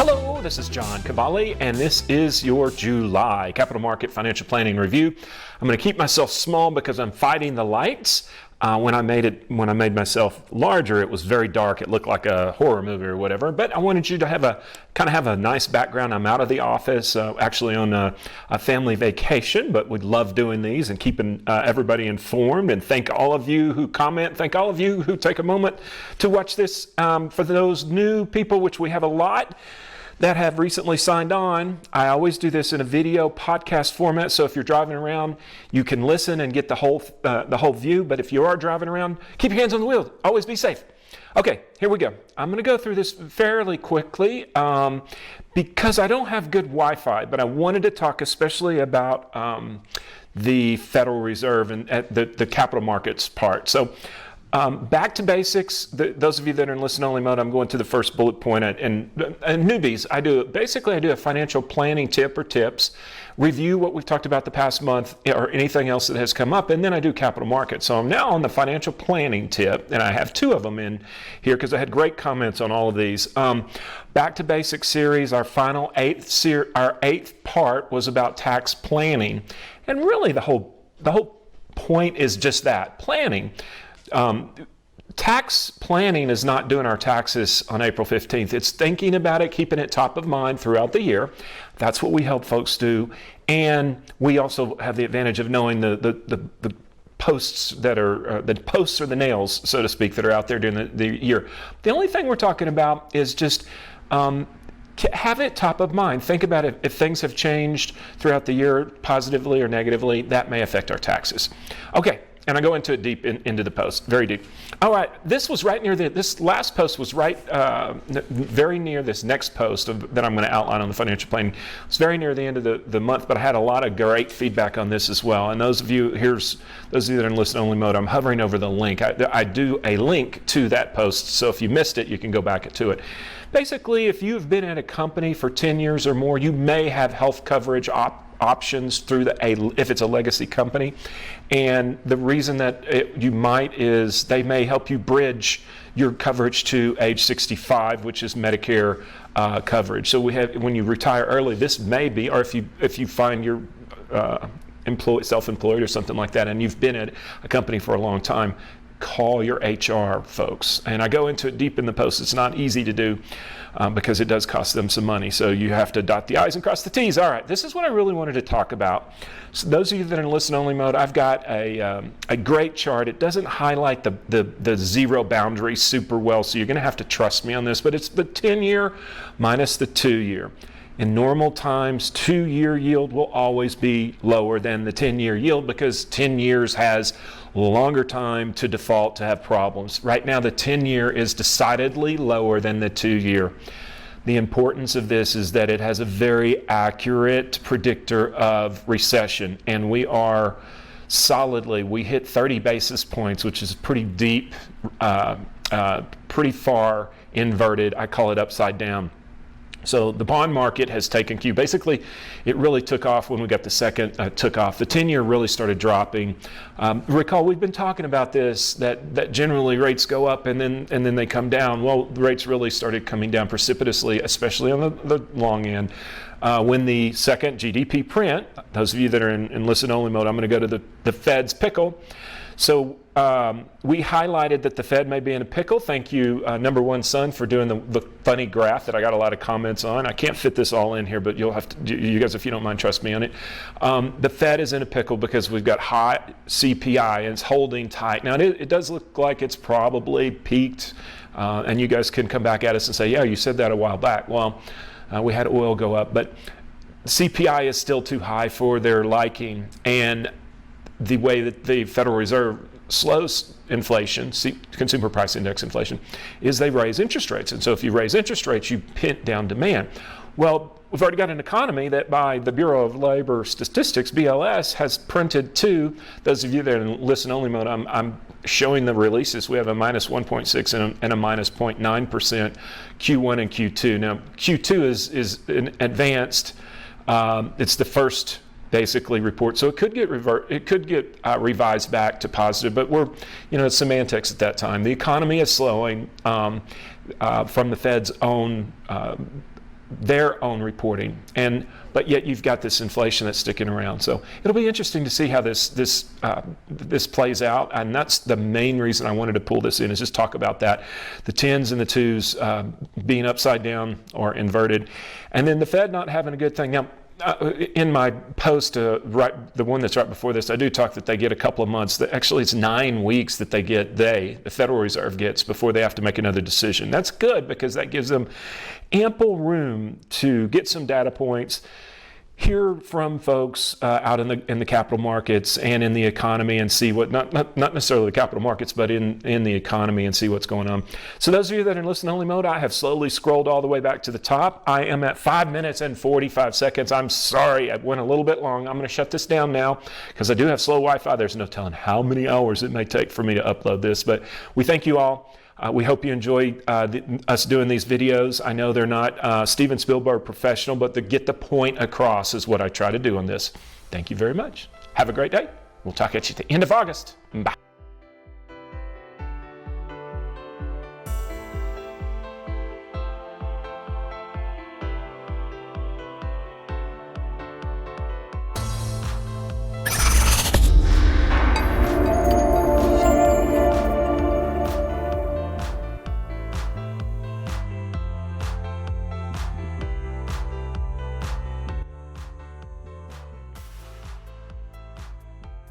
Hello, this is John Kvale, and this is your July Capital Market Financial Planning Review. I'm going to keep myself small because I'm fighting the lights. When I made myself larger, it was very dark. It looked like a horror movie or whatever. But I wanted you to have a nice background. I'm out of the office, actually on a family vacation, but we'd love doing these and keeping everybody informed. And thank all of you who comment. Thank all of you who take a moment to watch this. For those new people, which we have a lot that have recently signed on, I always do this in a video podcast format. So if you're driving around, you can listen and get the whole view. But if you are driving around, keep your hands on the wheel. Always be safe. Okay, here we go. I'm going to go through this fairly quickly because I don't have good Wi-Fi, but I wanted to talk especially about the Federal Reserve and the capital markets part. So back to basics. Those of you that are in listen-only mode, I'm going to the first bullet point. And newbies, I do a financial planning tip or tips, review what we've talked about the past month or anything else that has come up, and then I do capital markets. So I'm now on the financial planning tip, and I have two of them in here because I had great comments on all of these. Back to Basics series, our eighth part was about tax planning, and really the whole point is just that, planning. Tax planning is not doing our taxes on April 15th. It's thinking about it, keeping it top of mind throughout the year. That's what we help folks do. And we also have the advantage of knowing the posts that are, the posts or the nails, so to speak, that are out there during the year. The only thing we're talking about is just have it top of mind. Think about it. If things have changed throughout the year, positively or negatively, that may affect our taxes. Okay. And I go into it deep into the post, very deep. All right, this was right near this last post was right very near this next post that I'm going to outline on the financial planning. It's very near the end of the month, but I had a lot of great feedback on this as well. And those of you that are in listen-only mode, I'm hovering over the link. I do a link to that post, so if you missed it, you can go back to it. Basically, if you've been at a company for 10 years or more, you may have health coverage options through if it's a legacy company, and the reason that you might is they may help you bridge your coverage to age 65, which is Medicare coverage. So when you retire early, this may be, or if you find you're self-employed or something like that, and you've been at a company for a long time, call your HR folks. And I go into it deep in the post. It's not easy to do because it does cost them some money. So you have to dot the I's and cross the T's. All right, this is what I really wanted to talk about. So those of you that are in listen-only mode, I've got a great chart. It doesn't highlight the zero boundary super well, so you're going to have to trust me on this, but it's the 10-year minus the 2-year. In normal times, 2-year yield will always be lower than the 10-year yield because 10 years has longer time to default to have problems. Right now, the 10-year is decidedly lower than the 2-year. The importance of this is that it has a very accurate predictor of recession, and we hit 30 basis points, which is pretty deep, pretty far inverted. I call it upside down. So the bond market has taken cue. Basically, it really took off when we got the second took off. The 10-year really started dropping. Recall, we've been talking about this, that generally rates go up and then they come down. Well, the rates really started coming down precipitously, especially on the long end. When the second GDP print, those of you that are in listen-only mode, I'm going to go to the Fed's Pickle. So we highlighted that the Fed may be in a pickle. Thank you, number one son, for doing the funny graph that I got a lot of comments on. I can't fit this all in here, but you'll have to, you guys, if you don't mind, trust me on it. The Fed is in a pickle because we've got high CPI and it's holding tight. Now, it does look like it's probably peaked, and you guys can come back at us and say, yeah, you said that a while back. Well, we had oil go up, but CPI is still too high for their liking, and the way that the Federal Reserve slows inflation, consumer price index inflation, is they raise interest rates. And so if you raise interest rates, you pin down demand. Well, we've already got an economy that by the Bureau of Labor Statistics, BLS, has printed those of you that are in listen-only mode, I'm showing the releases. We have a minus 1.6 and a minus 0.9% Q1 and Q2. Now, Q2 is an advanced, it's the first basically report. So it could get revised back to positive, but it's semantics at that time. The economy is slowing from the Fed's own their own reporting, but yet you've got this inflation that's sticking around. So it'll be interesting to see how this plays out, and that's the main reason I wanted to pull this in, is just talk about that, the 10s and the 2s being upside down or inverted, and then the Fed not having a good thing. Now, in my post, the one that's right before this, I do talk that they get a couple of months. Actually, it's 9 weeks that the Federal Reserve gets before they have to make another decision. That's good because that gives them ample room to get some data points, hear from folks out in the capital markets and in the economy, and see what, not necessarily the capital markets, but in the economy, and see what's going on. So those of you that are in listen only mode, I have slowly scrolled all the way back to the top. I am at 5 minutes and 45 seconds. I'm sorry, I went a little bit long. I'm going to shut this down now because I do have slow Wi-Fi. There's no telling how many hours it may take for me to upload this, but we thank you all. We hope you enjoy us doing these videos. I know they're not Steven Spielberg professional, but to get the point across is what I try to do on this. Thank you very much. Have a great day. We'll talk at you at the end of August. Bye.